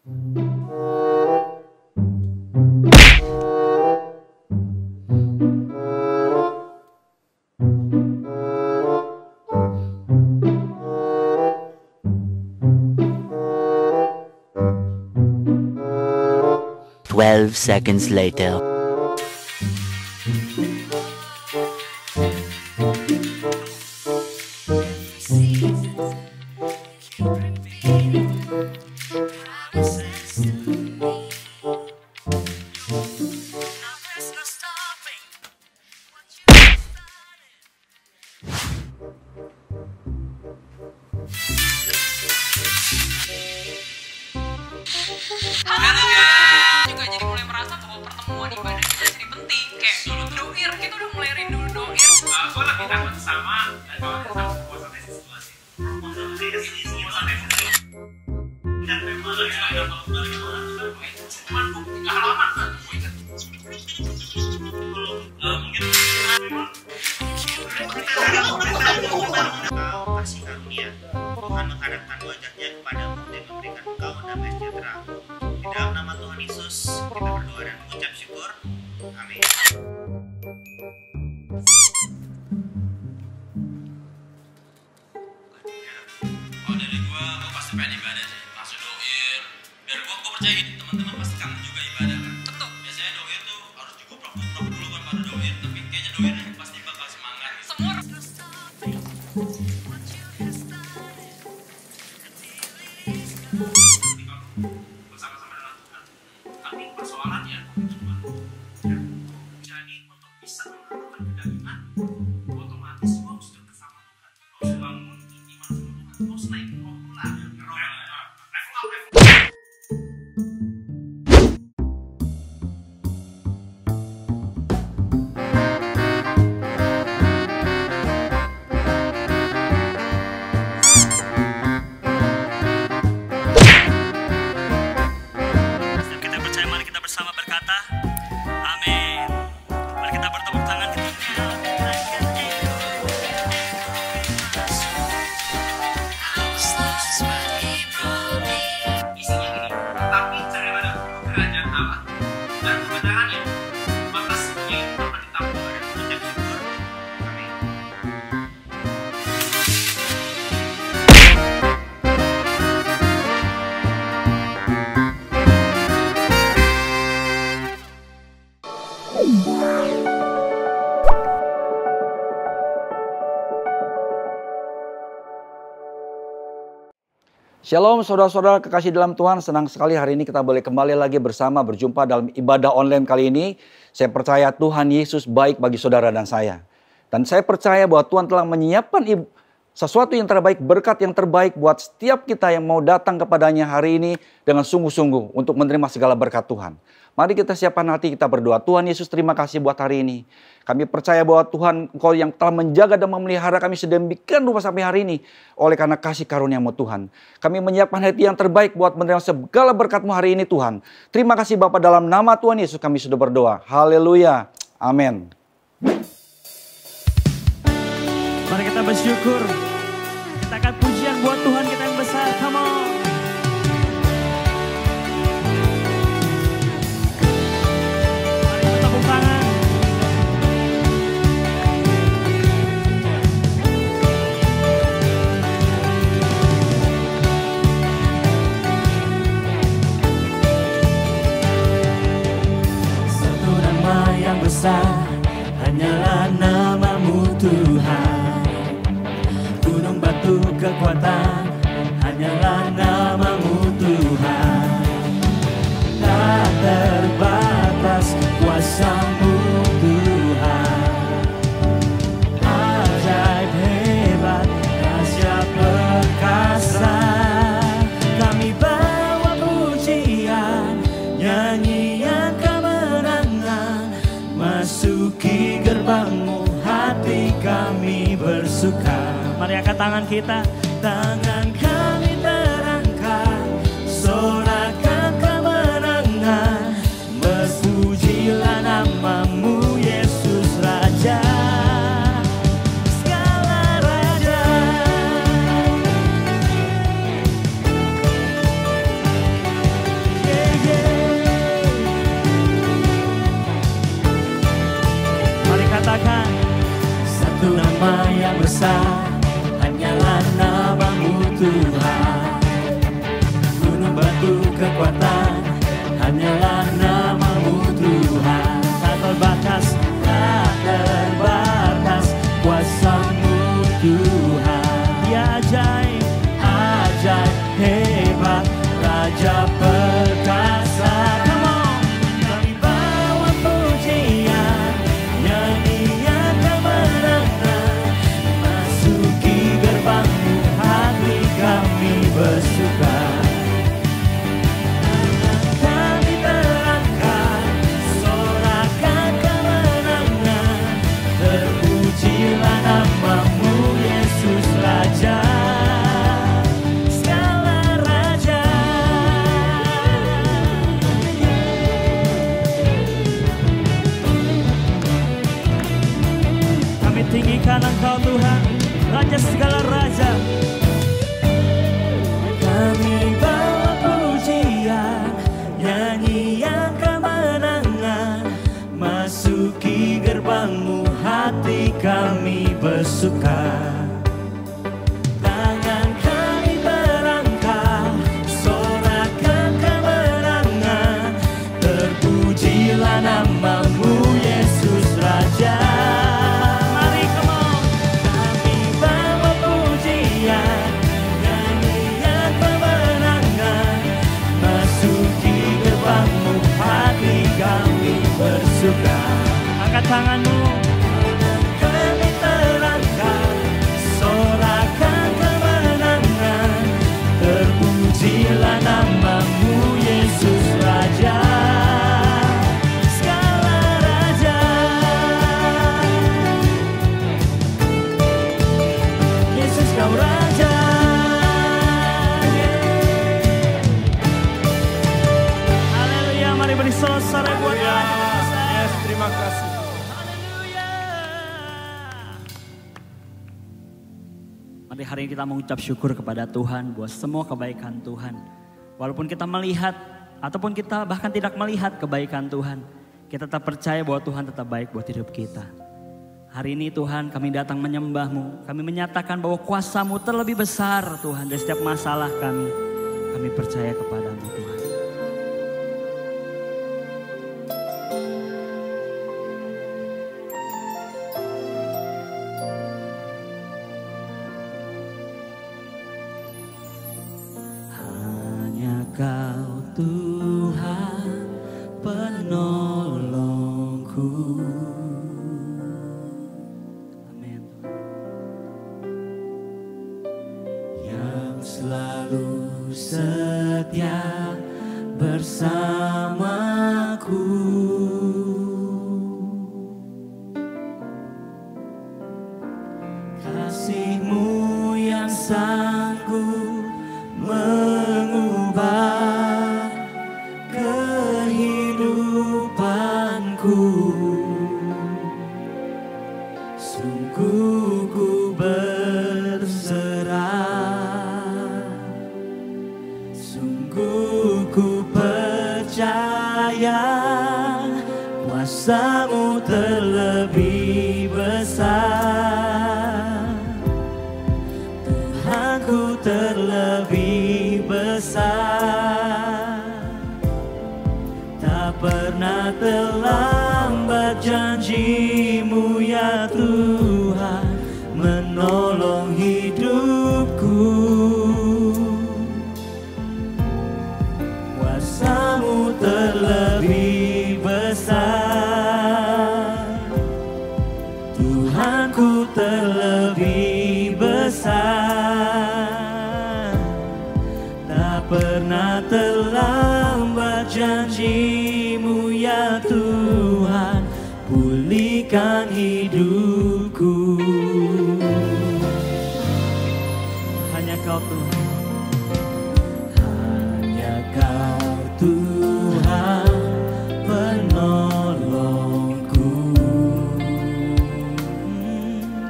12 seconds later. Halo guys, juga jadi mulai merasa bahwa pertemuan ibadah kita jadi penting. Kayak doir, kita udah mulai rindu doir. Gue lagi takut sama puasanya situasi. Dan memang ada cuman bukti halaman kan. Kau kasih karunia, Tuhan menghadapkan wajahnya kepadamu dan memberikan engkau damai sejahtera. Di dalam nama Tuhan Yesus, kita berdoa dan mengucap syukur. Amin. Oh dari gue pasti pengen ibadah sih, langsung doir. Biar gue percaya gini, teman-teman pasti kangen juga ibadah kan. Betul. Biasanya doir tuh harus cukup prok dulu kan baru doir, tapi kayaknya doir pasti bakal semangat. Semua Bersama-sama dengan Tuhan. Tapi persoalannya cuma jadi untuk bisa melakukan kedagingan, otomatis gue harus dekat sama Tuhan. Harus bangun iman sama Tuhan. Terus naik roh pula. Level up. Kita percaya, mari kita bersama berkata, amin. Mari kita bertepuk tangan. Isinya gini, tapi carilah kerajaan Allah dan kebenarannya, maka semuanya itu akan ditambah dan mengucap syukur. Amin. Shalom saudara-saudara kekasih dalam Tuhan, senang sekali hari ini kita boleh kembali lagi bersama berjumpa dalam ibadah online kali ini. Saya percaya Tuhan Yesus baik bagi saudara dan saya. Dan saya percaya bahwa Tuhan telah menyiapkan sesuatu yang terbaik, berkat yang terbaik buat setiap kita yang mau datang kepadanya hari ini dengan sungguh-sungguh untuk menerima segala berkat Tuhan. Mari kita siapkan hati, kita berdoa. Tuhan Yesus, terima kasih buat hari ini. Kami percaya bahwa Tuhan, Engkau yang telah menjaga dan memelihara kami sedemikian rupa sampai hari ini. Oleh karena kasih karunia-Mu Tuhan. Kami menyiapkan hati yang terbaik buat menerima segala berkat-Mu hari ini Tuhan. Terima kasih Bapa, dalam nama Tuhan Yesus kami sudah berdoa. Haleluya. Amin. Mari kita bersyukur. Kita akan pujian buat Tuhan kita yang besar. Come on. Mari kita tepuk tangan. Satu nama yang besar, hanyalah nama-Mu Tuhan. Gunung batu kekuatan, hanyalah nama-Mu Tuhan. Tak terbatas kuasa-Mu Tuhan. Ajaib hebat, dahsyat perkasa. Kami bawa pujian, nyanyian kemenangan. Masuki gerbang-Mu, hati kami bersuka. Mari angkat tangan kita, tangan kami terangkat, sorakan kemenangan, berpujilah nama-Mu Yesus Raja, segala raja. kekuatan, hanyalah nama-Mu Tuhan. Tak terbatas, tak terbatas kuasa-Mu Tuhan. Ya ajaib, ajaib, hebat, Raja perkasa. Come on, kami bawa pujian, nyanyian kemenangan, masuki gerbang-Mu, hati kami bersuka. Kami terangkat, sorakan kemenangan, terpujilah nama-Mu Yesus Raja. Tinggikan Engkau Tuhan, Raja segala raja. Kami bawa pujian, nyanyian kemenangan, masuki gerbang-Mu, hati kami bersuka. Tangan kami berangkat, sorakan kemenangan, terpujilah nama-Mu Yesus Raja. Angkat tanganmu, kami terangkat, sorakan kemenangan, terpujilah nama-Mu Yesus Raja, segala raja. Yesus Kau Raja. Haleluya, mari beri sorak-sorai buat Tuhan. Terima kasih. Mari hari ini kita mengucap syukur kepada Tuhan buat semua kebaikan Tuhan. Walaupun kita melihat ataupun kita bahkan tidak melihat kebaikan Tuhan, kita tetap percaya bahwa Tuhan tetap baik buat hidup kita. Hari ini Tuhan kami datang menyembah-Mu, kami menyatakan bahwa kuasa-Mu terlebih besar Tuhan dari setiap masalah kami. Kami percaya kepada-Mu Tuhan. Kau Tuhan penolongku. Amin. Yang selalu setia bersamaku. Kasih-Mu yang sanggup mengubah kehidupanku. Sungguh ku berserah, sungguh ku percaya kuasa-Mu terlebih besar. Tuhanku terlebih besar, tak pernah terlambat janji-Mu ya Tuhan menolong hidupku. Kuasa-Mu terlebih besar, Tuhanku terlebih besar, tak pernah terlambat janji-Mu ya Tuhan pulihkan hidupku. Hanya Kau Tuhan, hanya Kau Tuhan penolongku.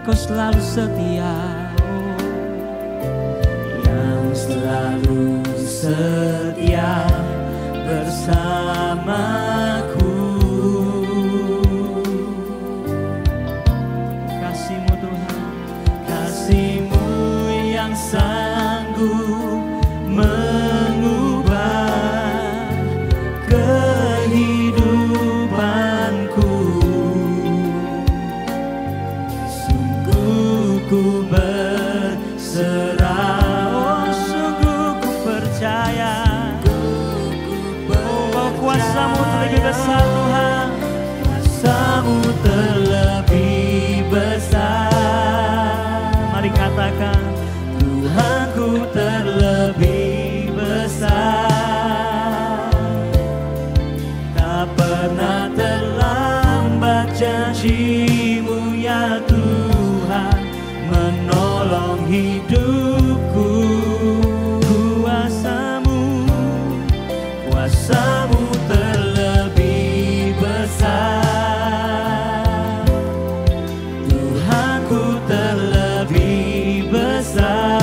Kau selalu setia, yang selalu setia bersamaku. Kasih-Mu Tuhan, kasih-Mu yang sanggup mengubah kuasa-Mu terlebih besar. Tuhanku terlebih besar.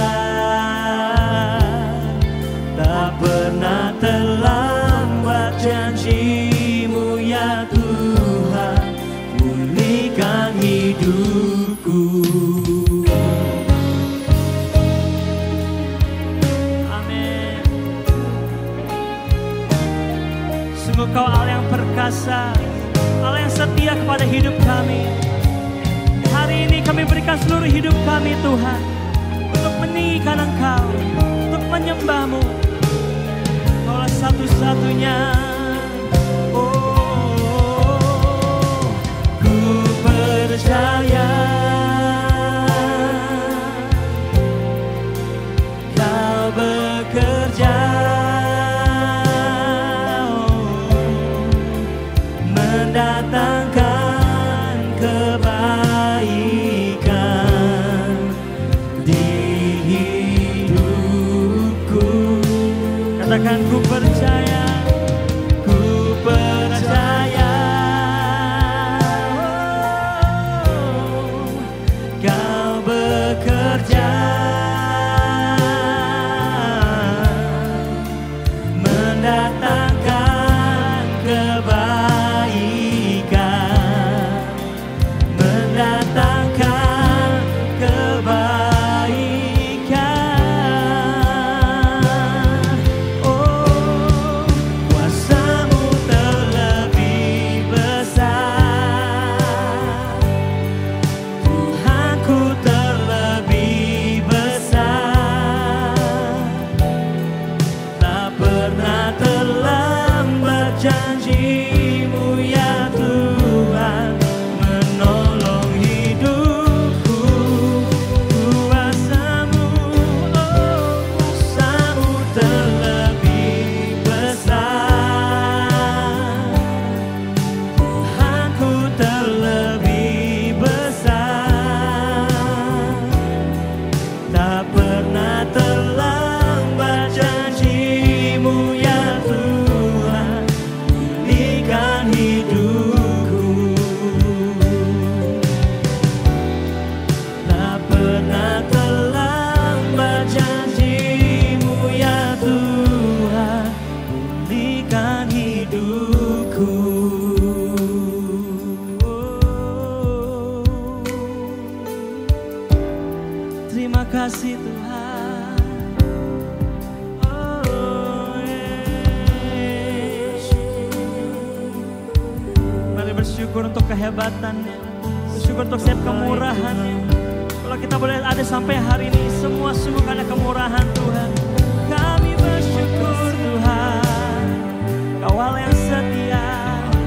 Tak pernah terlambat janji-Mu ya Tuhan, pulihkan hidupku. Amin. Sungguh Kau Allah yang perkasa, Allah yang setia kepada hidup kami. Hari ini kami berikan seluruh hidup kami Tuhan, untuk meninggikan Engkau, untuk menyembah-Mu. Kaulah satu-satunya. Oh, ku percaya Kau bekerja, mendatangkan kebaikan di hidupku. Katakan ku percaya, ku percaya. Kau bekerja, mendatangkan kebaikan, mendatangkan kebaikan. Oh, kuasa-Mu terlebih besar. Tuhanku terlebih besar. Tak pernah terlambat janji-Mu ya Tuhan, menolong hidupku. Kuasa-Mu, oh, kuasa-Mu terlebih besar. Tuhanku terlebih besar. Tak pernah terlambat janji-Mu ya Tuhan, pulihkan hidupku. Tak pernah terlambat janji-Mu ya Tuhan, pulihkan hidupku. Terima kasih Tuhan. Oh, mari bersyukur untuk kehebatannya, bersyukur untuk setiap kemurahannya. Kalau kita boleh ada sampai hari ini, semua sungguh karena kemurahan Tuhan. Kami bersyukur Tuhan, Kau Allah yang setia,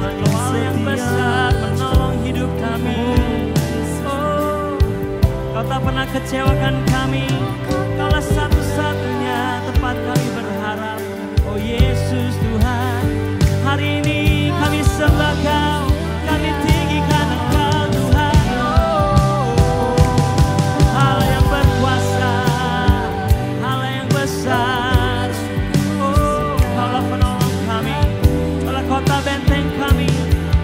Kau Allah yang besar, menolong hidup kami. Oh, Kau tak pernah kecewakan kami. Kaulah satu-satunya tempat kami berharap. Oh Yesus Tuhan, hari ini kami sembah Kau, kami tinggikan Engkau Tuhan. Oh, Allah yang berkuasa, Allah yang besar. Oh, Kaulah penolong kami, Kaulah kota benteng kami,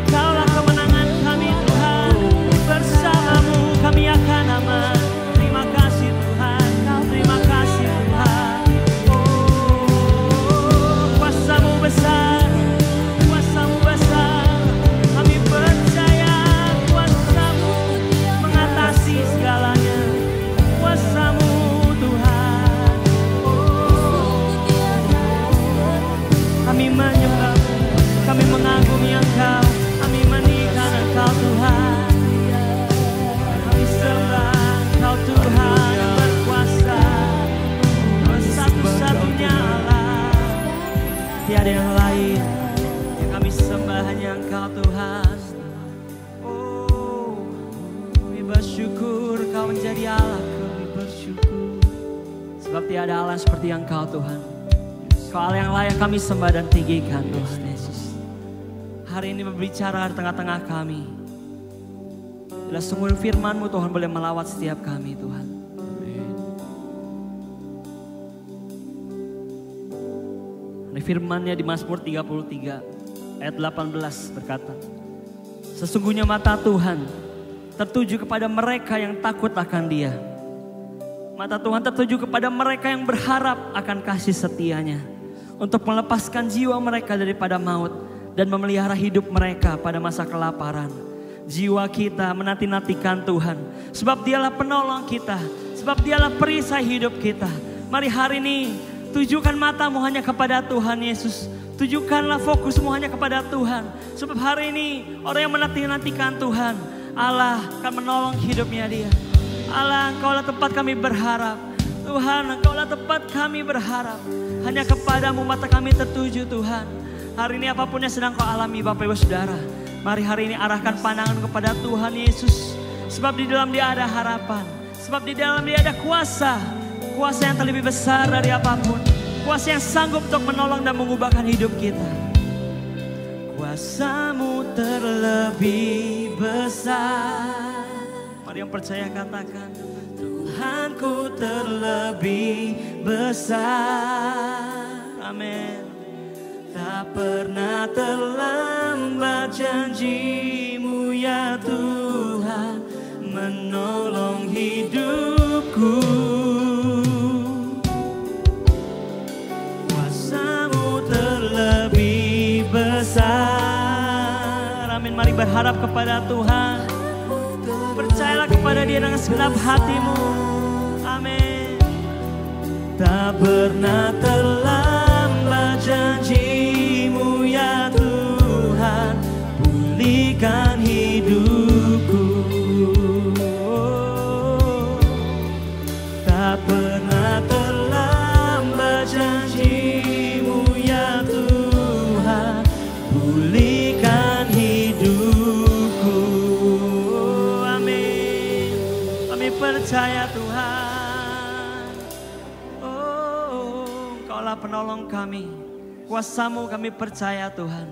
Kaulah kemenangan kami Tuhan. Bersama-Mu kami akan aman. Terima kasih Tuhan, terima kasih Tuhan. Oh, kuasa-Mu besar, kuasa-Mu besar. Kami percaya kuasa-Mu mengatasi segalanya. Kuasa-Mu Tuhan. Oh, kami menyembah-Mu, kami mengagumi Engkau, kami meninggikan Engkau Tuhan. Kami sembah Engkau Tuhan yang berkuasa, satu-satunya Allah, tiada yang lain. Yang kami sembah hanya Engkau Tuhan. Oh, kami bersyukur Kau menjadi Allah, kami bersyukur. Sebab tiada Allah seperti Engkau Tuhan. Kau Allah yang layak kami sembah dan tinggikan Tuhan Yesus. Hari ini berbicara di tengah-tengah kami. Bila sungguh firman-Mu Tuhan boleh melawat setiap kami Tuhan. Amin. Firman-Nya di Mazmur 33 ayat 18 berkata, sesungguhnya mata Tuhan tertuju kepada mereka yang takut akan Dia. Mata Tuhan tertuju kepada mereka yang berharap akan kasih setia-Nya, untuk melepaskan jiwa mereka daripada maut dan memelihara hidup mereka pada masa kelaparan. Jiwa kita menanti-nantikan Tuhan, sebab Dialah penolong kita, sebab Dialah perisai hidup kita. Mari hari ini tujukan matamu hanya kepada Tuhan Yesus. Tujukanlah fokusmu hanya kepada Tuhan. Sebab hari ini orang yang menanti-nantikan Tuhan, Allah akan menolong hidupnya dia. Allah, Engkaulah tempat kami berharap. Tuhan, Engkaulah tempat kami berharap. Hanya kepadamu mata kami tertuju Tuhan. Hari ini apapun yang sedang kau alami Bapak Ibu Saudara, mari hari ini arahkan pandangan kepada Tuhan Yesus. Sebab di dalam Dia ada harapan. Sebab di dalam Dia ada kuasa. Kuasa yang terlebih besar dari apapun. Kuasa yang sanggup untuk menolong dan mengubahkan hidup kita. Kuasa-Mu terlebih besar. Mari yang percaya katakan, Tuhanku terlebih besar. Amin. Tak pernah terlambat janji-Mu ya Tuhan, menolong hidupku. Kuasa-Mu terlebih besar. Amin. Mari berharap kepada Tuhan. Percayalah kepada Dia dengan segenap hatimu. Amin. Tak pernah terlambat janji-Mu ya Tuhan, pulihkan hidupku. Tak pernah terlambat janji-Mu ya Tuhan, pulihkan hidupku. Percaya Tuhan, oh Engkaulah penolong kami, kuasa-Mu kami percaya Tuhan.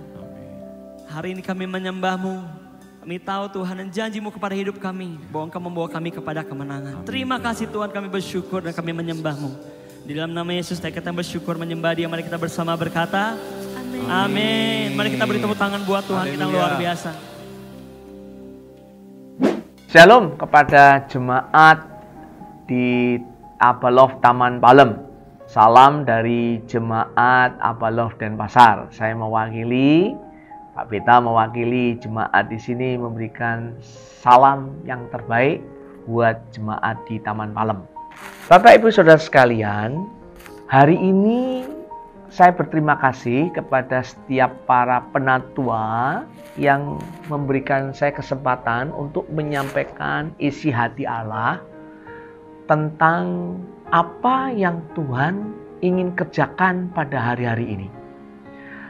Hari ini kami menyembah-Mu, kami tahu Tuhan dan janji-Mu kepada hidup kami, bahwa Engkau membawa kami kepada kemenangan. Terima kasih Tuhan, kami bersyukur dan kami menyembah-Mu. Di dalam nama Yesus kita bersyukur menyembah Dia. Mari kita bersama berkata amin. Amin. Mari kita beri tepuk tangan buat Tuhan kita luar biasa. Shalom kepada jemaat di Abalof Taman Palem. Salam dari jemaat Abalof Denpasar. Saya mewakili, Pak Beta mewakili jemaat di sini memberikan salam yang terbaik buat jemaat di Taman Palem. Bapak Ibu Saudara sekalian, hari ini saya berterima kasih kepada setiap para penatua yang memberikan saya kesempatan untuk menyampaikan isi hati Allah tentang apa yang Tuhan ingin kerjakan pada hari-hari ini.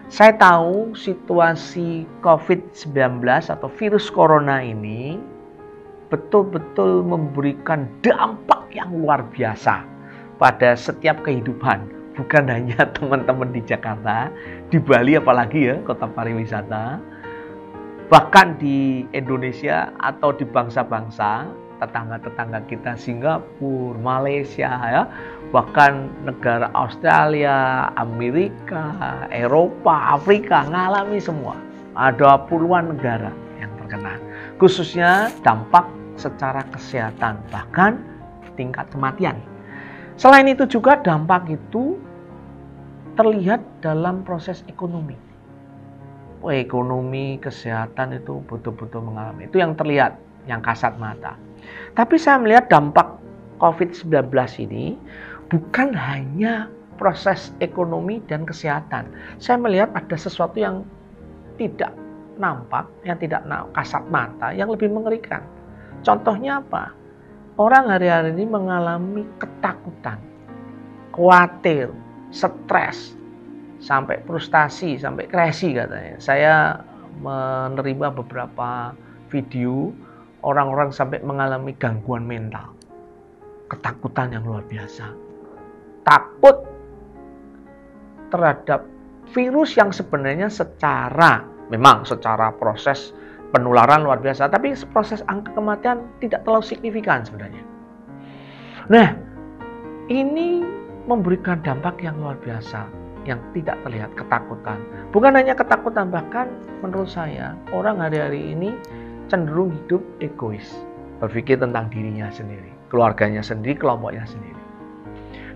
Saya tahu situasi COVID-19 atau virus corona ini betul-betul memberikan dampak yang luar biasa pada setiap kehidupan. Bukan hanya teman-teman di Jakarta, di Bali apalagi ya, kota pariwisata. Bahkan di Indonesia atau di bangsa-bangsa, tetangga-tetangga kita, Singapura, Malaysia, ya, bahkan negara Australia, Amerika, Eropa, Afrika, ngalami semua. Ada puluhan negara yang terkena. Khususnya dampak secara kesehatan, bahkan tingkat kematian. Selain itu juga dampak itu terlihat dalam proses ekonomi. Ekonomi, kesehatan itu betul-betul mengalami. Itu yang terlihat, yang kasat mata. Tapi saya melihat dampak COVID-19 ini bukan hanya proses ekonomi dan kesehatan. Saya melihat ada sesuatu yang tidak nampak, yang tidak kasat mata, yang lebih mengerikan. Contohnya apa? Orang hari-hari ini mengalami ketakutan, khawatir, stres, sampai frustasi, sampai kreasi katanya. Saya menerima beberapa video orang-orang sampai mengalami gangguan mental, ketakutan yang luar biasa, takut terhadap virus yang sebenarnya memang secara proses penularan luar biasa, tapi proses angka kematian tidak terlalu signifikan sebenarnya. Nah, ini memberikan dampak yang luar biasa. yang tidak terlihat, ketakutan. Bukan hanya ketakutan, bahkan menurut saya orang hari-hari ini cenderung hidup egois, berpikir tentang dirinya sendiri, keluarganya sendiri, kelompoknya sendiri.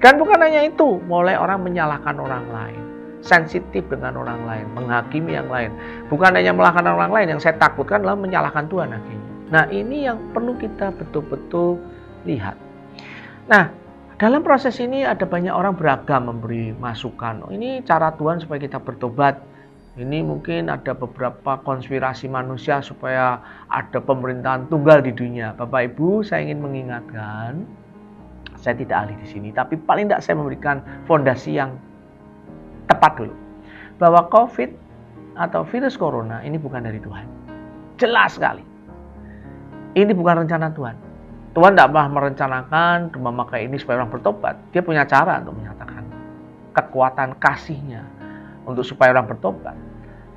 Dan bukan hanya itu, mulai orang menyalahkan orang lain, sensitif dengan orang lain, menghakimi yang lain. Bukan hanya menyalahkan orang lain, yang saya takutkan adalah menyalahkan Tuhan akhirnya. Nah, ini yang perlu kita betul-betul lihat. Nah, dalam proses ini ada banyak orang beragam memberi masukan. Ini cara Tuhan supaya kita bertobat. Ini mungkin ada beberapa konspirasi manusia supaya ada pemerintahan tunggal di dunia. Bapak Ibu, saya ingin mengingatkan, saya tidak ahli di sini, tapi paling tidak saya memberikan fondasi yang tepat dulu. Bahwa COVID atau virus corona ini bukan dari Tuhan. Jelas sekali. Ini bukan rencana Tuhan. Tuhan tidak pernah merencanakan memakai ini supaya orang bertobat. Dia punya cara untuk menyatakan kekuatan kasih-Nya untuk supaya orang bertobat.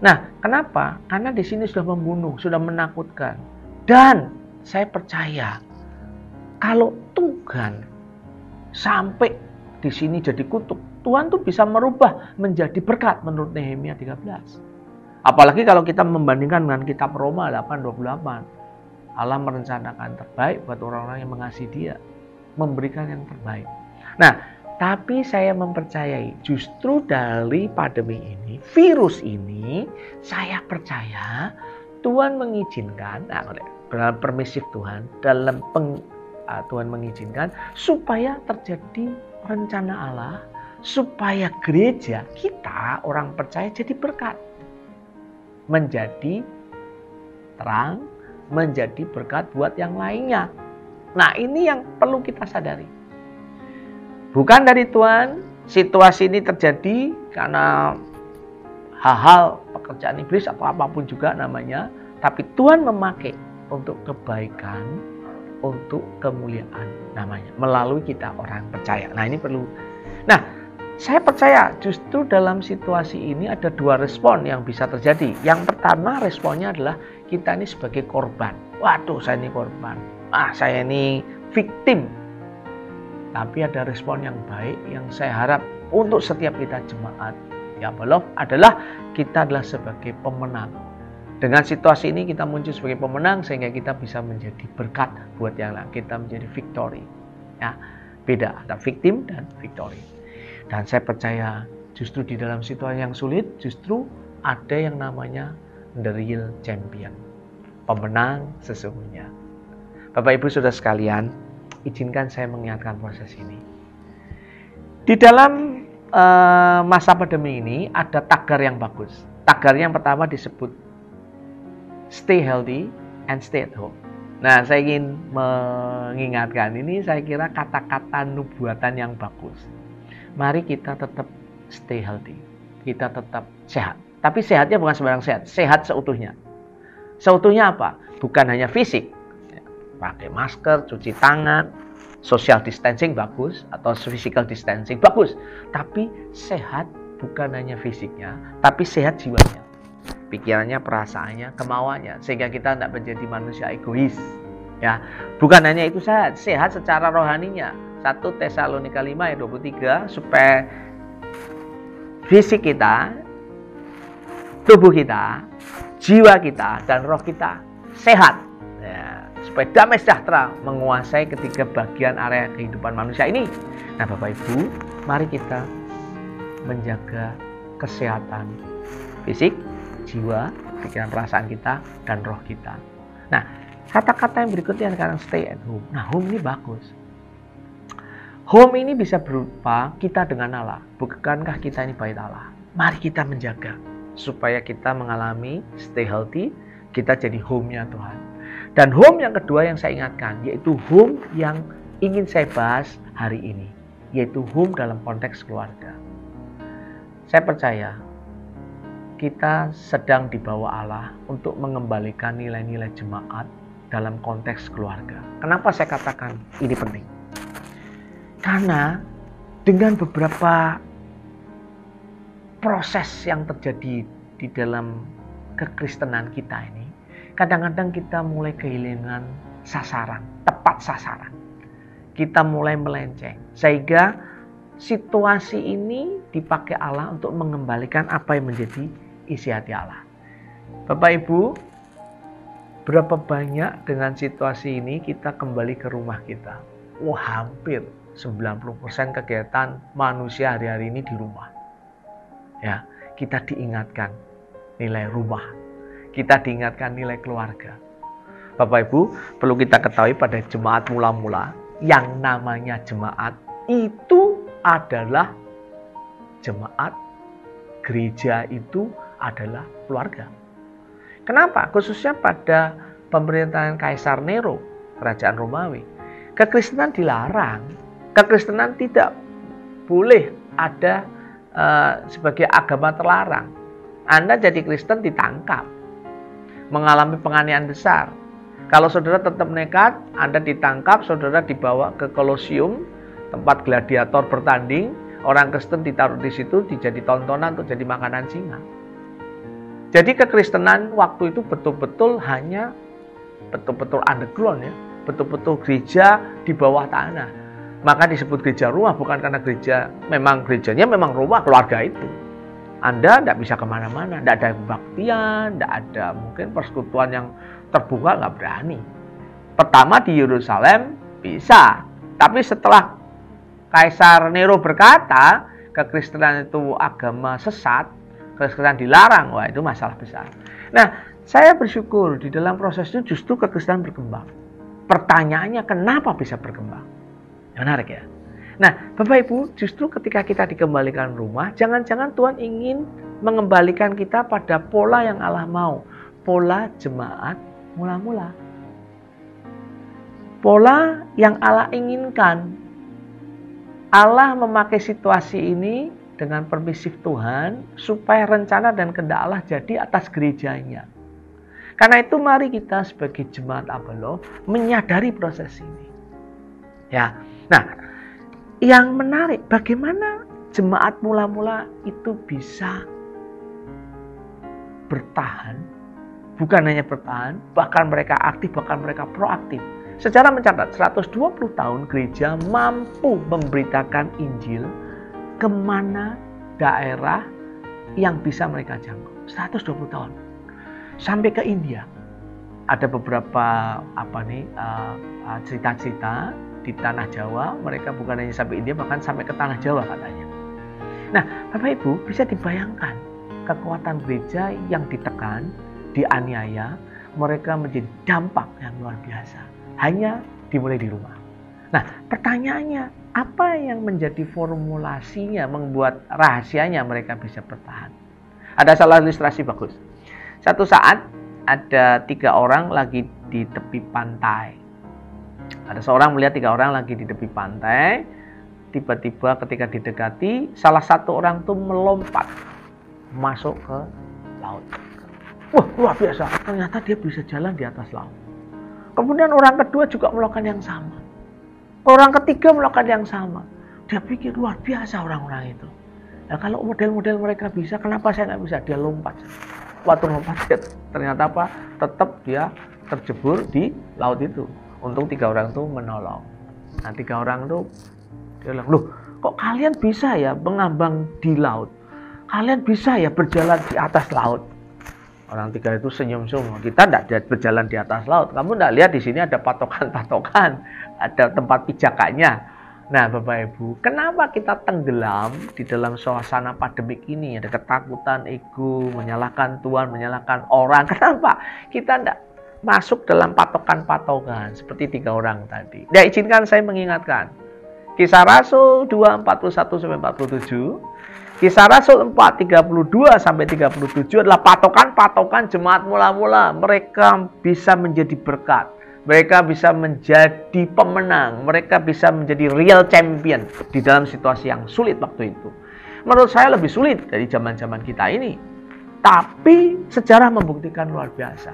Nah, kenapa? Karena di sini sudah membunuh, sudah menakutkan. Dan saya percaya kalau Tuhan sampai di sini jadi kutuk, Tuhan tuh bisa merubah menjadi berkat menurut Nehemia 13. Apalagi kalau kita membandingkan dengan kitab Roma 8:28. Allah merencanakan terbaik buat orang-orang yang mengasihi Dia, memberikan yang terbaik. Nah, tapi saya mempercayai justru dari pandemi ini, virus ini, saya percaya Tuhan mengizinkan, dalam permisif Tuhan, Tuhan mengizinkan supaya terjadi rencana Allah, supaya gereja kita, orang percaya, jadi berkat, menjadi terang, menjadi berkat buat yang lainnya. Nah, ini yang perlu kita sadari. Bukan dari Tuhan, situasi ini terjadi karena hal-hal pekerjaan iblis atau apapun juga namanya, tapi Tuhan memakai untuk kebaikan, untuk kemuliaan namanya, melalui kita orang percaya. Nah, ini perlu. Nah, saya percaya justru dalam situasi ini ada dua respon yang bisa terjadi. Yang pertama, responnya adalah kita ini sebagai korban. Waduh, saya ini korban. Saya ini victim. Tapi ada respon yang baik yang saya harap untuk setiap kita jemaat ya Allah adalah kita adalah sebagai pemenang. Dengan situasi ini kita muncul sebagai pemenang sehingga kita bisa menjadi berkat buat yang lain. Kita menjadi victory. Ya, beda antara victim dan victory. Dan saya percaya justru di dalam situasi yang sulit justru ada yang namanya the real champion. Pemenang sesungguhnya. Bapak Ibu Saudara sekalian, izinkan saya mengingatkan proses ini. Di dalam masa pandemi ini ada tagar yang bagus. Tagar yang pertama disebut stay healthy and stay at home. Nah, saya ingin mengingatkan ini, saya kira kata-kata nubuatan yang bagus. Mari kita tetap stay healthy. Kita tetap sehat. Tapi sehatnya bukan sembarang sehat. Sehat seutuhnya. Seutuhnya apa? Bukan hanya fisik. Pakai masker, cuci tangan, social distancing bagus. Atau physical distancing bagus. Tapi sehat bukan hanya fisiknya. Tapi sehat jiwanya. Pikirannya, perasaannya, kemauannya. Sehingga kita tidak menjadi manusia egois. Ya, bukan hanya itu sehat. Sehat secara rohaninya. 1 Tesalonika 5 ayat 23 supaya fisik kita, tubuh kita, jiwa kita, dan roh kita sehat. Ya, supaya damai sejahtera menguasai ketiga bagian area kehidupan manusia ini. Nah, Bapak Ibu, mari kita menjaga kesehatan fisik, jiwa, pikiran, perasaan kita, dan roh kita. Nah, kata-kata yang berikutnya sekarang stay at home. Nah, home ini bagus. Home ini bisa berupa kita dengan Allah. Bukankah kita ini bait Allah? Mari kita menjaga supaya kita mengalami stay healthy, kita jadi home-nya Tuhan. Dan home yang kedua yang saya ingatkan, yaitu home yang ingin saya bahas hari ini, yaitu home dalam konteks keluarga. Saya percaya kita sedang dibawa Allah untuk mengembalikan nilai-nilai jemaat dalam konteks keluarga. Kenapa saya katakan ini penting? Karena dengan beberapa proses yang terjadi di dalam kekristenan kita ini, kadang-kadang kita mulai kehilangan sasaran, tepat sasaran. Kita mulai melenceng. Sehingga situasi ini dipakai Allah untuk mengembalikan apa yang menjadi isi hati Allah. Bapak Ibu, berapa banyak dengan situasi ini kita kembali ke rumah kita? Hampir 90% kegiatan manusia hari-hari ini di rumah. Ya, kita diingatkan nilai rumah. Kita diingatkan nilai keluarga. Bapak Ibu, perlu kita ketahui pada jemaat mula-mula, yang namanya jemaat itu adalah jemaat, gereja itu adalah keluarga. Kenapa? Khususnya pada pemerintahan Kaisar Nero, kerajaan Romawi. Kekristenan dilarang. Kekristenan tidak boleh ada sebagai agama terlarang. Anda jadi Kristen ditangkap, mengalami penganiayaan besar. Kalau saudara tetap nekat, Anda ditangkap, saudara dibawa ke Kolosium, tempat gladiator bertanding, orang Kristen ditaruh di situ, dijadi tontonan untuk jadi makanan singa. Jadi kekristenan waktu itu betul-betul hanya betul-betul underground, ya, betul-betul gereja di bawah tanah. Maka disebut gereja rumah, bukan karena gerejanya memang rumah keluarga itu. Anda tidak bisa kemana-mana, tidak ada kebaktian, tidak ada mungkin persekutuan yang terbuka, nggak berani. Pertama di Yerusalem bisa, tapi setelah Kaisar Nero berkata kekristenan itu agama sesat, kekristenan dilarang, wah itu masalah besar. Nah, saya bersyukur di dalam proses itu justru kekristenan berkembang. Pertanyaannya kenapa bisa berkembang? Menarik ya. Nah, Bapak Ibu, justru ketika kita dikembalikan rumah, jangan-jangan Tuhan ingin mengembalikan kita pada pola yang Allah mau. Pola jemaat mula-mula. Pola yang Allah inginkan. Allah memakai situasi ini dengan permisif Tuhan supaya rencana dan kehendak Allah jadi atas gerejanya. Karena itu mari kita sebagai jemaat Abalof menyadari proses ini. Ya. Nah, yang menarik, bagaimana jemaat mula-mula itu bisa bertahan, bukan hanya bertahan, bahkan mereka aktif, bahkan mereka proaktif. Sejarah mencatat 120 tahun gereja mampu memberitakan Injil kemana daerah yang bisa mereka jangkau. 120 tahun. Sampai ke India. Ada beberapa cerita-cerita di tanah Jawa, mereka bukan hanya sampai India, bahkan sampai ke tanah Jawa katanya. Nah, Bapak Ibu bisa dibayangkan kekuatan gereja yang ditekan, dianiaya, mereka menjadi dampak yang luar biasa. Hanya dimulai di rumah. Nah, pertanyaannya, apa yang menjadi formulasinya, membuat rahasianya mereka bisa bertahan? Ada salah ilustrasi bagus. Satu saat ada 3 orang lagi di tepi pantai. Ada seorang melihat 3 orang lagi di tepi pantai. Tiba-tiba ketika didekati, salah satu orang itu melompat masuk ke laut. Wah, luar biasa. Ternyata dia bisa jalan di atas laut. Kemudian orang kedua juga melakukan yang sama. Orang ketiga melakukan yang sama. Dia pikir luar biasa orang-orang itu. Nah, kalau model-model mereka bisa, kenapa saya nggak bisa? Dia lompat. Waktu lompat, ternyata apa? Tetap dia terjebur di laut itu. Untung 3 orang itu menolong. Nah, 3 orang itu dia bilang, loh kok kalian bisa ya mengambang di laut? Kalian bisa ya berjalan di atas laut? Orang 3 itu senyum-senyum. Kita tidak berjalan di atas laut. Kamu tidak lihat di sini ada patokan-patokan, ada tempat pijakannya. Nah, Bapak Ibu, kenapa kita tenggelam di dalam suasana pandemik ini? Ada ketakutan, ego, menyalahkan Tuhan, menyalahkan orang. Kenapa? Kita tidak masuk dalam patokan-patokan seperti 3 orang tadi. Ya, izinkan saya mengingatkan. Kisah Rasul 2:41-47, Kisah Rasul 4:32-37 adalah patokan-patokan jemaat mula-mula. Mereka bisa menjadi berkat. Mereka bisa menjadi pemenang. Mereka bisa menjadi real champion di dalam situasi yang sulit waktu itu. Menurut saya lebih sulit dari zaman-zaman kita ini. Tapi sejarah membuktikan luar biasa.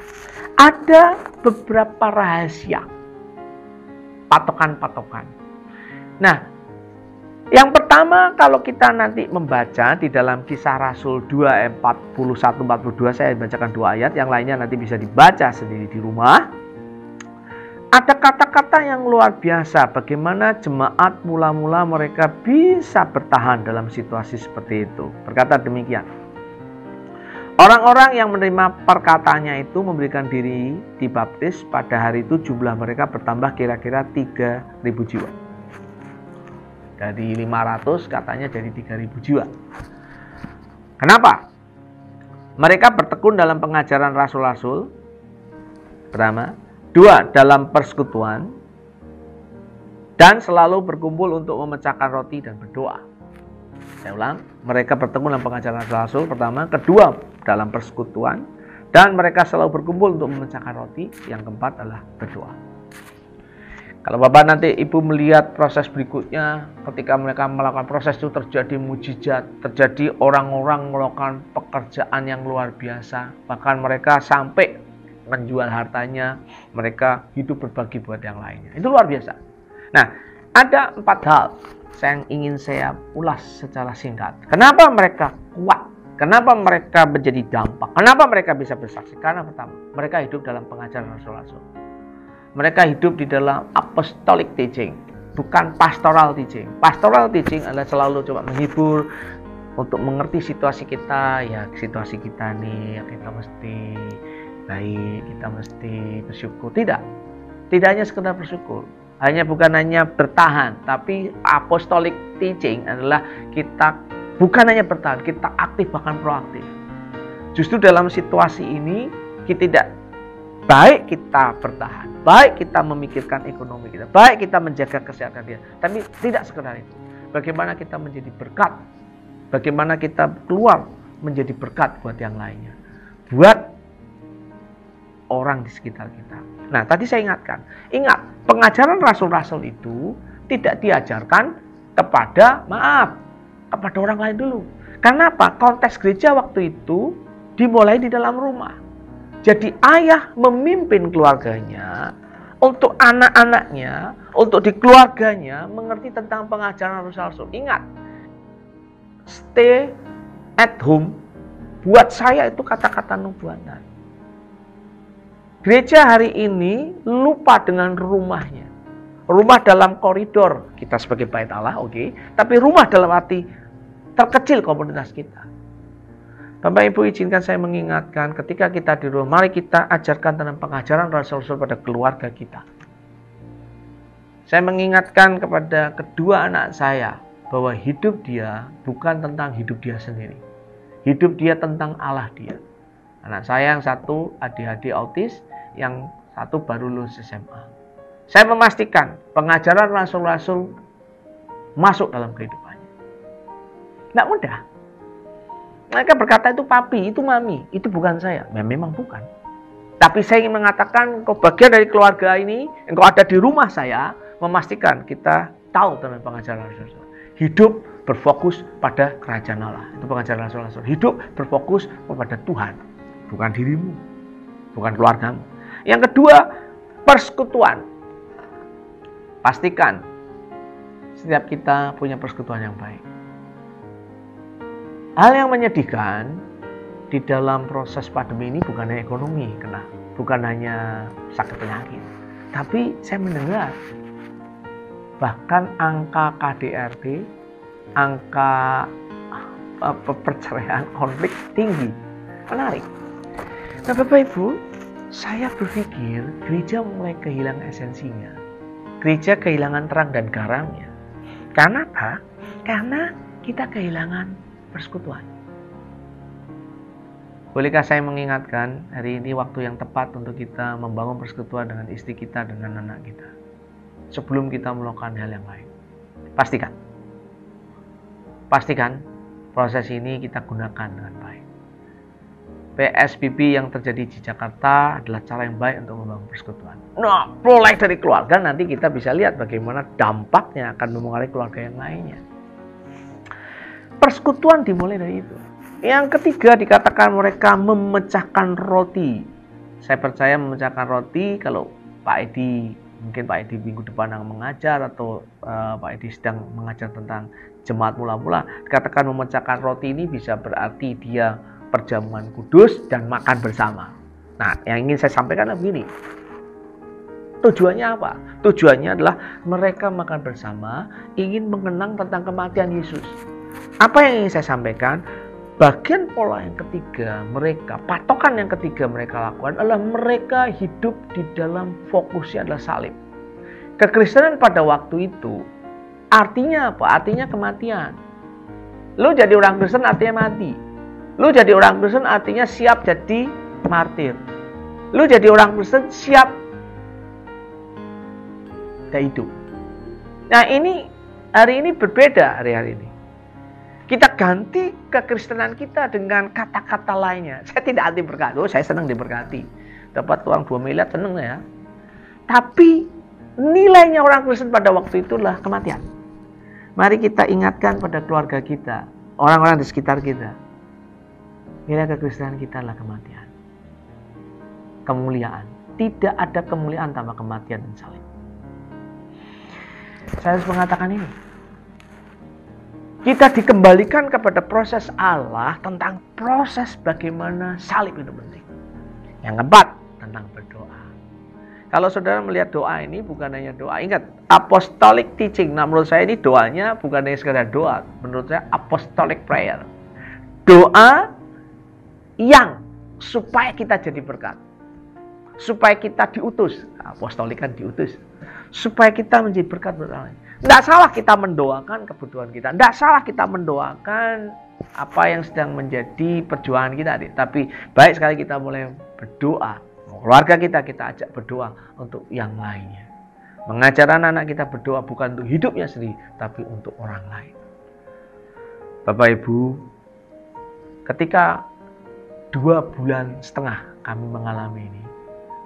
Ada beberapa rahasia patokan-patokan. Nah, yang pertama kalau kita nanti membaca di dalam Kisah Rasul 2:41-42, saya bacakan 2 ayat, yang lainnya nanti bisa dibaca sendiri di rumah. Ada kata-kata yang luar biasa bagaimana jemaat mula-mula mereka bisa bertahan dalam situasi seperti itu. Berkata demikian. Orang-orang yang menerima perkataannya itu memberikan diri dibaptis. Pada hari itu jumlah mereka bertambah kira-kira 3.000 jiwa. Dari 500 katanya jadi 3.000 jiwa. Kenapa? Mereka bertekun dalam pengajaran rasul-rasul. Pertama. 2. Dalam persekutuan. Dan selalu berkumpul untuk memecahkan roti dan berdoa. Saya ulang. Mereka bertekun dalam pengajaran rasul-rasul. Pertama. Kedua. Dalam persekutuan. Dan mereka selalu berkumpul untuk memecahkan roti. Yang keempat adalah berdoa. Kalau Bapak nanti Ibu melihat proses berikutnya, ketika mereka melakukan proses itu terjadi mujizat, terjadi orang-orang melakukan pekerjaan yang luar biasa, bahkan mereka sampai menjual hartanya, mereka hidup berbagi buat yang lainnya. Itu luar biasa. Nah, ada 4 hal yang ingin saya ulas secara singkat. Kenapa mereka kuat? Kenapa mereka menjadi dampak? Kenapa mereka bisa bersaksi? Karena pertama, mereka hidup dalam pengajaran rasul-rasul. Mereka hidup di dalam apostolic teaching, bukan pastoral teaching. Pastoral teaching adalah selalu coba menghibur, untuk mengerti situasi kita. Ya, situasi kita nih, kita mesti baik, kita mesti bersyukur. Tidak hanya sekedar bersyukur, bukan hanya bertahan, tapi apostolic teaching adalah kita bukan hanya bertahan, kita aktif bahkan proaktif. Justru dalam situasi ini kita tidak baik kita bertahan, baik kita memikirkan ekonomi kita, baik kita menjaga kesehatan kita, tapi tidak sekedar itu. Bagaimana kita menjadi berkat, bagaimana kita keluar menjadi berkat buat yang lainnya, buat orang di sekitar kita. Nah, tadi saya ingatkan, ingat, pengajaran rasul-rasul itu tidak diajarkan kepada orang lain dulu. Karena apa? Konteks gereja waktu itu dimulai di dalam rumah. Jadi ayah memimpin keluarganya untuk anak-anaknya, untuk di keluarganya mengerti tentang pengajaran rasul-rasul. Ingat, stay at home buat saya itu kata-kata nubuatan. Gereja hari ini lupa dengan rumahnya. Rumah dalam koridor kita sebagai bait Allah, oke. Tapi rumah dalam arti terkecil komunitas kita. Bapak Ibu izinkan saya mengingatkan, ketika kita di rumah, mari kita ajarkan tentang pengajaran rasul-rasul pada keluarga kita. Saya mengingatkan kepada kedua anak saya bahwa hidup dia bukan tentang hidup dia sendiri. Hidup dia tentang Allah dia. Anak saya yang satu ADHD autis, yang satu baru lulus SMA. Saya memastikan pengajaran rasul-rasul masuk dalam kehidupannya. Tidak mudah. Mereka berkata itu papi, itu mami, itu bukan saya. Ya, memang bukan. Tapi saya ingin mengatakan, engkau bagian dari keluarga ini, engkau ada di rumah saya, memastikan kita tahu tentang pengajaran rasul-rasul. Hidup berfokus pada kerajaan Allah. Itu pengajaran rasul-rasul. Hidup berfokus kepada Tuhan, bukan dirimu, bukan keluargamu. Yang kedua, persekutuan. Pastikan setiap kita punya persekutuan yang baik. Hal yang menyedihkan di dalam proses pandemi ini bukan hanya ekonomi kena, bukan hanya sakit penyakit, tapi saya mendengar bahkan angka KDRT, angka perceraian, konflik tinggi. Menarik. Nah, Bapak Ibu, saya berpikir gereja mulai kehilangan esensinya. Gereja kehilangan terang dan garamnya. Karena apa? Karena kita kehilangan persekutuan. Bolehkah saya mengingatkan, hari ini waktu yang tepat untuk kita membangun persekutuan dengan istri kita, dengan anak kita, sebelum kita melakukan hal yang lain. Pastikan proses ini kita gunakan dengan baik. PSBB yang terjadi di Jakarta adalah cara yang baik untuk membangun persekutuan. Nah, mulai dari keluarga, nanti kita bisa lihat bagaimana dampaknya akan memengaruhi keluarga yang lainnya. Persekutuan dimulai dari itu. Yang ketiga dikatakan mereka memecahkan roti. Saya percaya memecahkan roti, kalau Pak Edi, mungkin Pak Edi minggu depan yang mengajar, atau Pak Edi sedang mengajar tentang jemaat mula-mula, dikatakan memecahkan roti ini bisa berarti dia perjamuan kudus dan makan bersama. Nah, yang ingin saya sampaikan adalah begini. Tujuannya apa? Tujuannya adalah mereka makan bersama, ingin mengenang tentang kematian Yesus. Apa yang ingin saya sampaikan? Bagian pola yang ketiga mereka, patokan yang ketiga mereka lakukan adalah mereka hidup di dalam fokusnya adalah salib. Kekristenan pada waktu itu artinya apa? Artinya kematian. Lu jadi orang Kristen artinya mati. Lu jadi orang Kristen artinya siap jadi martir. Lu jadi orang Kristen siap gak hidup. Nah ini hari ini berbeda hari-hari ini. Kita ganti kekristenan kita dengan kata-kata lainnya. Saya tidak anti berkat. Saya senang diberkati. Dapat uang 2 miliar senang ya. Tapi nilainya orang Kristen pada waktu itulah kematian. Mari kita ingatkan pada keluarga kita, orang-orang di sekitar kita. Nilai kekristenan kita adalah kematian. Kemuliaan. Tidak ada kemuliaan tanpa kematian dan salib. Saya harus mengatakan ini. Kita dikembalikan kepada proses Allah tentang proses bagaimana salib itu penting. Yang keempat, tentang berdoa. Kalau saudara melihat doa ini bukan hanya doa. Ingat, apostolic teaching. Nah menurut saya ini doanya bukan hanya sekedar doa. Menurut saya apostolic prayer. Doa yang supaya kita jadi berkat. Supaya kita diutus. Apostolik kan diutus. Supaya kita menjadi berkat buat orang lain. Tidak salah kita mendoakan kebutuhan kita. Tidak salah kita mendoakan apa yang sedang menjadi perjuangan kita. Tapi baik sekali kita mulai berdoa. Keluarga kita ajak berdoa untuk yang lainnya. Mengajar anak-anak kita berdoa bukan untuk hidupnya sendiri. Tapi untuk orang lain. Bapak Ibu, ketika 2,5 bulan kami mengalami ini.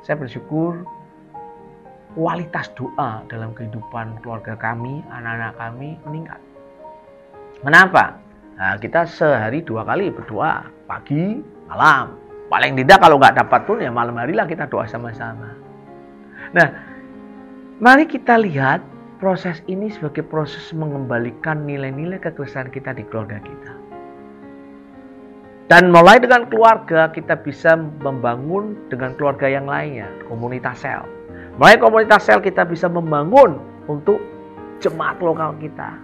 Saya bersyukur kualitas doa dalam kehidupan keluarga kami, anak-anak kami meningkat. Kenapa? Nah, kita sehari 2 kali berdoa, pagi, malam. Paling tidak kalau nggak dapat pun ya malam harilah kita doa sama-sama. Nah, mari kita lihat proses ini sebagai proses mengembalikan nilai-nilai kekristenan kita di keluarga kita. Dan mulai dengan keluarga kita bisa membangun dengan keluarga yang lainnya, komunitas sel. Mulai komunitas sel kita bisa membangun untuk jemaat lokal kita.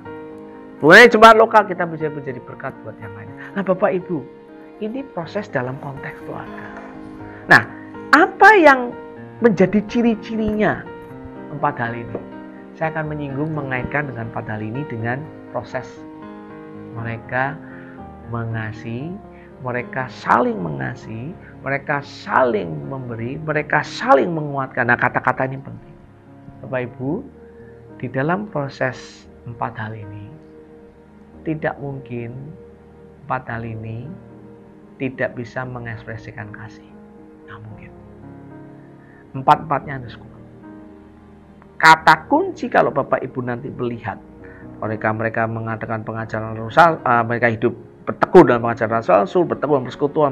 Mulai jemaat lokal kita bisa menjadi berkat buat yang lain. Nah Bapak Ibu, ini proses dalam konteks keluarga. Nah, apa yang menjadi ciri-cirinya 4 hal ini? Saya akan menyinggung mengaitkan dengan 4 hal ini dengan proses mereka mengasihi, mereka saling mengasihi, mereka saling memberi, mereka saling menguatkan. Nah, kata-kata ini penting. Bapak Ibu, di dalam proses 4 hal ini, tidak mungkin 4 hal ini tidak bisa mengekspresikan kasih. Nggak mungkin. 4-4-nya harus kuat. Kata kunci kalau Bapak Ibu nanti melihat, mereka mengadakan pengajaran Rasul, mereka hidup bertekun dalam pengajaran Rasul, bertekun dalam persekutuan,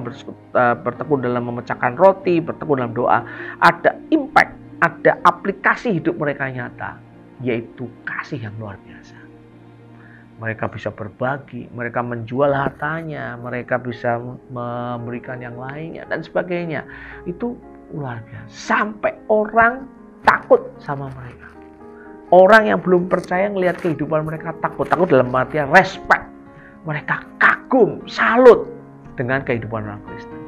bertekun dalam memecahkan roti, bertekun dalam doa. Ada impact, ada aplikasi hidup mereka nyata, yaitu kasih yang luar biasa. Mereka bisa berbagi, mereka menjual hartanya, mereka bisa memberikan yang lainnya, dan sebagainya. Itu luar biasa. Sampai orang takut sama mereka. Orang yang belum percaya melihat kehidupan mereka takut. Takut dalam artian respect. Mereka kagum, salut dengan kehidupan orang Kristen.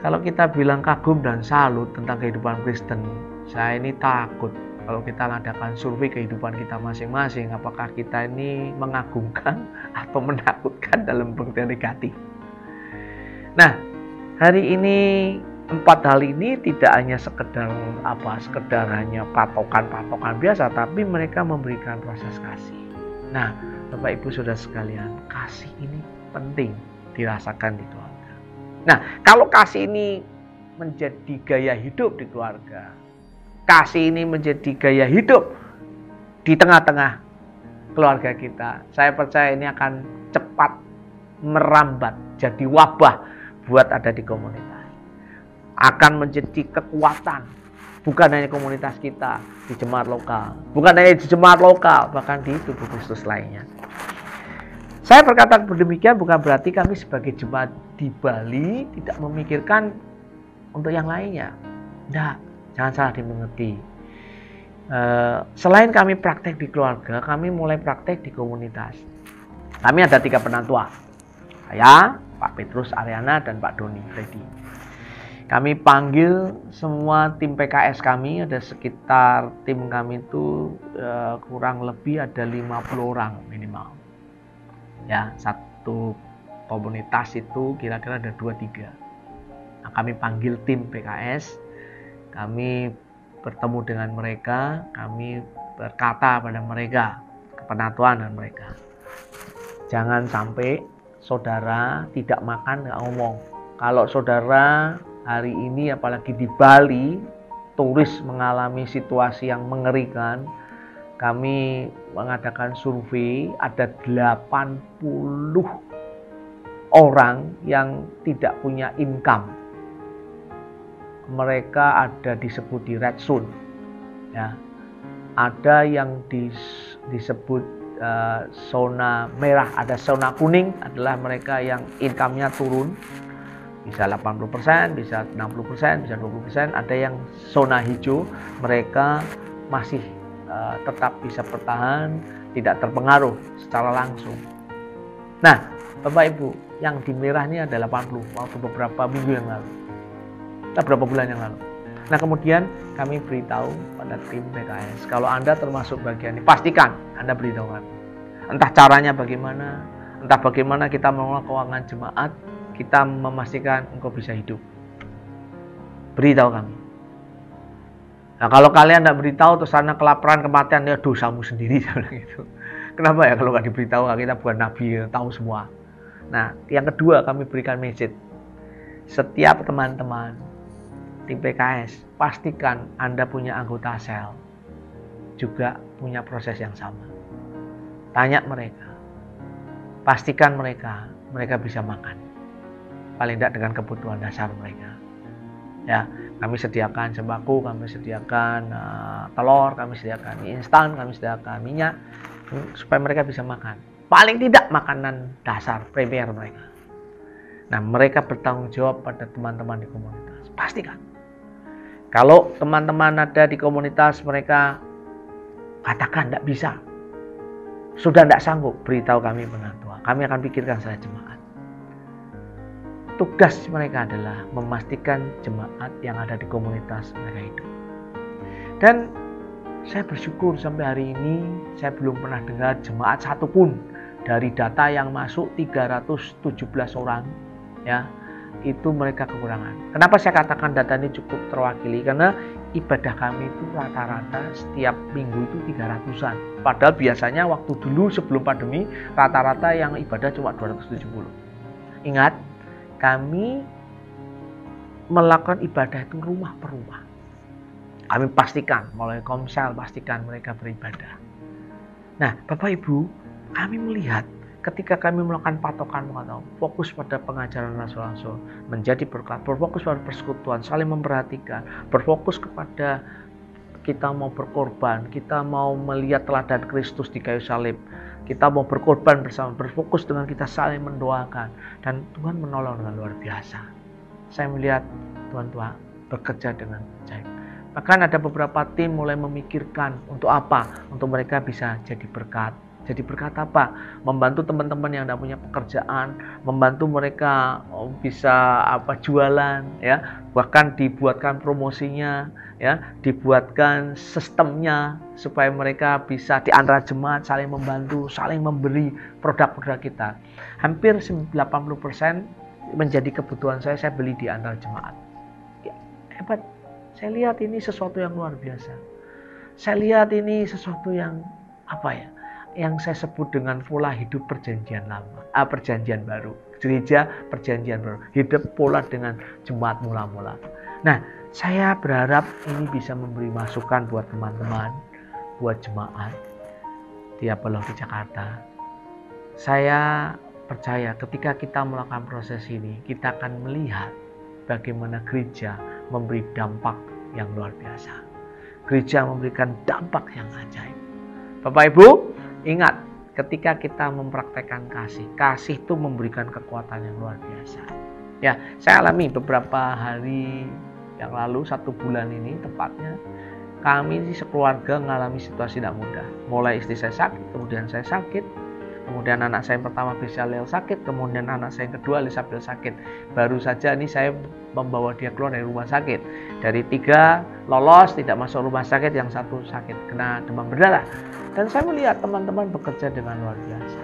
Kalau kita bilang kagum dan salut tentang kehidupan Kristen, saya ini takut kalau kita mengadakan survei kehidupan kita masing-masing, apakah kita ini mengagumkan atau menakutkan dalam bentuk negatif. Nah, hari ini 4 hal ini tidak hanya sekedar hanya patokan-patokan biasa, tapi mereka memberikan proses kasih. Nah, Bapak Ibu Saudara sekalian, kasih ini penting dirasakan di keluarga. Nah, kalau kasih ini menjadi gaya hidup di keluarga, kasih ini menjadi gaya hidup di tengah-tengah keluarga kita, saya percaya ini akan cepat merambat jadi wabah buat ada di komunitas. Akan menjadi kekuatan, bukan hanya komunitas kita di jemaat lokal, bukan hanya di jemaat lokal, bahkan di tubuh Kristus lainnya. Saya berkata demikian bukan berarti kami sebagai jemaat di Bali tidak memikirkan untuk yang lainnya. Tidak, Jangan salah dimengerti. Selain kami praktek di keluarga, kami mulai praktek di komunitas. Kami ada 3 penantua. Saya, Pak Petrus Ariana, dan Pak Doni Freddy. Kami panggil semua tim PKS kami, ada sekitar tim kami itu kurang lebih ada 50 orang minimal. Ya, satu komunitas itu kira-kira ada 2-3. Nah, kami panggil tim PKS, kami bertemu dengan mereka, kami berkata pada mereka, kepenatuan dengan mereka. Jangan sampai saudara tidak makan, nggak ngomong. Kalau saudara hari ini apalagi di Bali, turis mengalami situasi yang mengerikan, kami mengadakan survei, ada 80 orang yang tidak punya income. Mereka ada disebut di red zone, ya. Ada yang disebut zona merah, ada zona kuning, adalah mereka yang income-nya turun, bisa 80%, bisa 60%, bisa 20%. Ada yang zona hijau, mereka masih tetap bisa bertahan, tidak terpengaruh secara langsung. Nah, Bapak Ibu, yang di merah ini ada 80 waktu beberapa minggu yang lalu, beberapa bulan yang lalu. Nah, kemudian kami beritahu pada tim PKS, kalau Anda termasuk bagian ini, pastikan Anda beritahu kami. Entah caranya bagaimana, entah bagaimana kita mengelola keuangan jemaat, kita memastikan engkau bisa hidup. Beritahu kami. Nah, kalau kalian tidak beritahu terus karena kelaparan, kematian, ya dosamu sendiri. Gitu. Kenapa ya kalau nggak diberitahu? Kita bukan nabi, tahu semua. Nah, yang kedua kami berikan message. Setiap teman-teman tim PKS, pastikan Anda punya anggota sel juga punya proses yang sama. Tanya mereka, pastikan mereka bisa makan, paling tidak dengan kebutuhan dasar mereka. Ya, kami sediakan sembako, kami sediakan telur, kami sediakan mie instan, kami sediakan minyak, supaya mereka bisa makan. Paling tidak makanan dasar premier mereka. Nah, mereka bertanggung jawab pada teman-teman di komunitas. Pastikan. Kalau teman-teman ada di komunitas, mereka katakan tidak bisa, sudah tidak sanggup, beritahu kami penantua. Kami akan pikirkan saya jemaat. Tugas mereka adalah memastikan jemaat yang ada di komunitas mereka hidup. Dan saya bersyukur sampai hari ini saya belum pernah dengar jemaat satupun dari data yang masuk 317 orang, ya, itu mereka kekurangan. Kenapa saya katakan data ini cukup terwakili? Karena ibadah kami itu rata-rata setiap minggu itu 300-an. Padahal biasanya waktu dulu sebelum pandemi rata-rata yang ibadah cuma 270. Ingat, kami melakukan ibadah itu rumah per rumah. Kami pastikan, mulai komsel, pastikan mereka beribadah. Nah, Bapak Ibu, kami melihat ketika kami melakukan patokan, fokus pada pengajaran rasul-rasul, menjadi berkat, berfokus pada persekutuan, saling memperhatikan, berfokus kepada kita mau berkorban, kita mau melihat teladan Kristus di kayu salib, kita mau berkorban bersama, berfokus dengan kita saling mendoakan, dan Tuhan menolong dengan luar biasa. Saya melihat Tuhan bekerja dengan ajaib. Bahkan ada beberapa tim mulai memikirkan untuk apa, untuk mereka bisa jadi berkat. Jadi berkat apa? Membantu teman-teman yang tidak punya pekerjaan, membantu mereka bisa jualan, ya, bahkan dibuatkan promosinya, ya, dibuatkan sistemnya supaya mereka bisa di antara jemaat saling membantu, saling memberi produk-produk kita. Hampir 80% menjadi kebutuhan saya beli di antara jemaat. Ya, hebat. Saya lihat ini sesuatu yang luar biasa. Saya lihat ini sesuatu yang yang saya sebut dengan pola hidup perjanjian lama, perjanjian baru, gereja perjanjian baru, hidup pola dengan jemaat mula-mula. Nah, saya berharap ini bisa memberi masukan buat teman-teman, buat jemaat di Apollo di Jakarta. Saya percaya ketika kita melakukan proses ini, kita akan melihat bagaimana gereja memberi dampak yang luar biasa. Gereja memberikan dampak yang ajaib. Bapak Ibu, ingat, ketika kita mempraktekkan kasih itu memberikan kekuatan yang luar biasa. Ya, saya alami beberapa hari yang lalu, 1 bulan ini tepatnya, kami sekeluarga mengalami situasi tidak mudah. Mulai istri saya sakit, kemudian saya sakit, kemudian anak saya yang pertama Bezalel sakit, kemudian anak saya yang kedua Elisabeth sakit. Baru saja ini saya membawa dia keluar dari rumah sakit. Dari 3 lolos, tidak masuk rumah sakit, yang 1 sakit kena demam berdarah. Dan saya melihat teman-teman bekerja dengan luar biasa.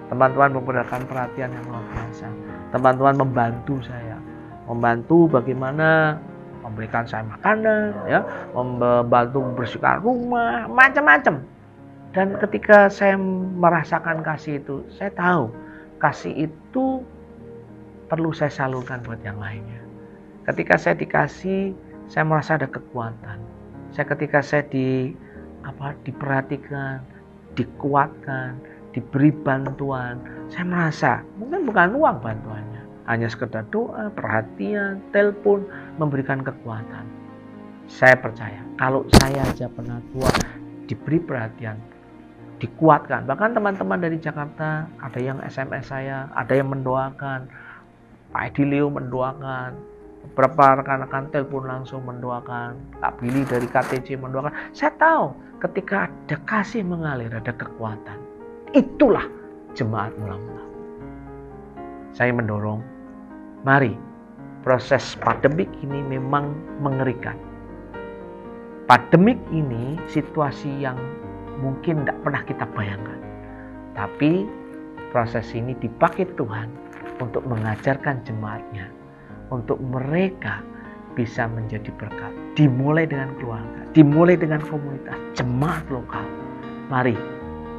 Teman-teman memberikan perhatian yang luar biasa. Teman-teman membantu saya, membantu bagaimana memberikan saya makanan, ya, membantu membersihkan rumah, macam-macam. Dan ketika saya merasakan kasih itu, saya tahu kasih itu perlu saya salurkan buat yang lainnya. Ketika saya dikasih, saya merasa ada kekuatan. Ketika saya diperhatikan, dikuatkan, diberi bantuan, saya merasa mungkin bukan uang bantuannya, hanya sekedar doa, perhatian, telepon, memberikan kekuatan. Saya percaya kalau saya aja pernah tua, diberi perhatian, dikuatkan. Bahkan teman-teman dari Jakarta ada yang SMS saya, ada yang mendoakan, Pak Edilio mendoakan, beberapa rekan-rekan telepon langsung mendoakan, Kak Billy dari KTC mendoakan. Saya tahu ketika ada kasih mengalir, ada kekuatan. Itulah jemaat mula-mula. Saya mendorong, mari, proses pandemik ini memang mengerikan. Pandemik ini situasi yang mungkin tidak pernah kita bayangkan. Tapi proses ini dipakai Tuhan untuk mengajarkan jemaatnya, untuk mereka bisa menjadi berkat. Dimulai dengan keluarga, dimulai dengan komunitas, jemaat lokal. Mari,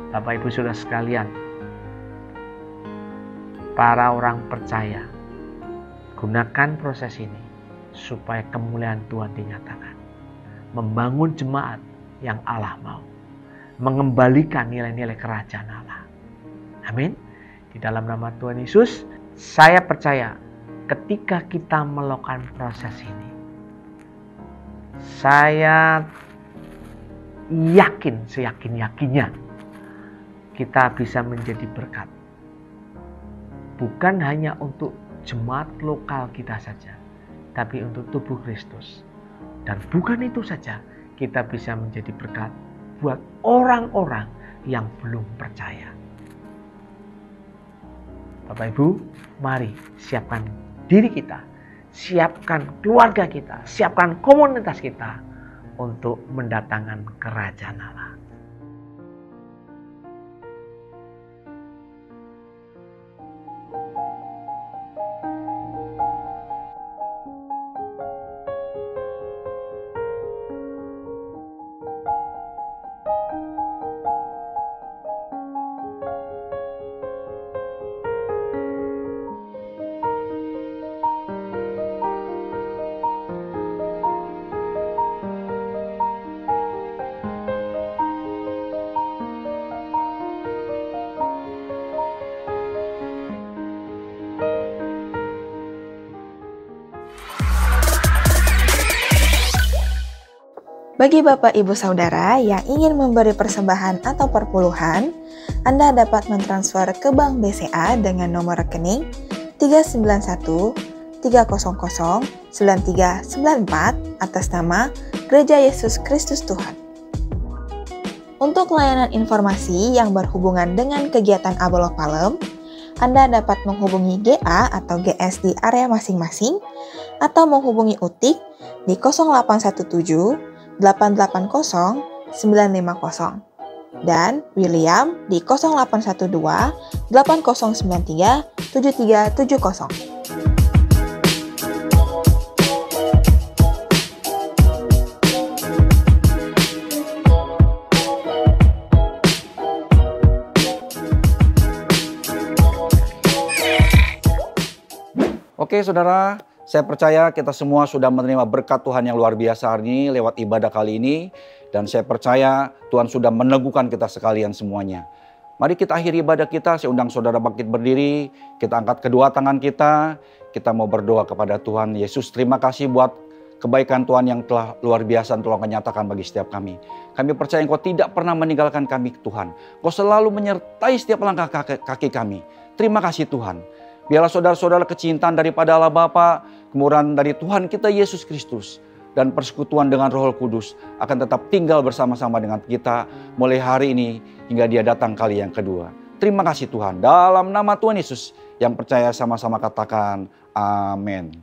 Bapak Ibu Saudara sekalian, para orang percaya, gunakan proses ini supaya kemuliaan Tuhan dinyatakan. Membangun jemaat yang Allah mau. Mengembalikan nilai-nilai kerajaan Allah. Amin. Di dalam nama Tuhan Yesus, saya percaya ketika kita melakukan proses ini, saya yakin, seyakin-yakinnya, kita bisa menjadi berkat. Bukan hanya untuk jemaat lokal kita saja, tapi untuk tubuh Kristus. Dan bukan itu saja, kita bisa menjadi berkat buat orang-orang yang belum percaya. Bapak Ibu, mari siapkan diri kita, siapkan keluarga kita, siapkan komunitas kita untuk mendatangkan kerajaan Allah. Bagi Bapak Ibu Saudara yang ingin memberi persembahan atau perpuluhan, Anda dapat mentransfer ke Bank BCA dengan nomor rekening 391 300 9394 atas nama Gereja Yesus Kristus Tuhan. Untuk layanan informasi yang berhubungan dengan kegiatan Abalov Palem, Anda dapat menghubungi GA atau GS di area masing-masing atau menghubungi UTIK di 0817 880 950 dan William di 0812 8093 7370. Oke saudara, saya percaya kita semua sudah menerima berkat Tuhan yang luar biasa hari ini lewat ibadah kali ini. Dan saya percaya Tuhan sudah meneguhkan kita sekalian semuanya. Mari kita akhiri ibadah kita, saya undang saudara bangkit berdiri. Kita angkat kedua tangan kita mau berdoa kepada Tuhan Yesus. Terima kasih buat kebaikan Tuhan yang telah luar biasa telah menyatakan bagi setiap kami. Kami percaya Engkau tidak pernah meninggalkan kami Tuhan. Engkau selalu menyertai setiap langkah kaki kami. Terima kasih Tuhan. Biarlah saudara-saudara kecintaan daripada Allah Bapa, Kemurahan dari Tuhan kita Yesus Kristus dan persekutuan dengan Roh Kudus akan tetap tinggal bersama-sama dengan kita mulai hari ini hingga Dia datang kali yang kedua. Terima kasih Tuhan. Dalam nama Tuhan Yesus yang percaya sama-sama katakan amin.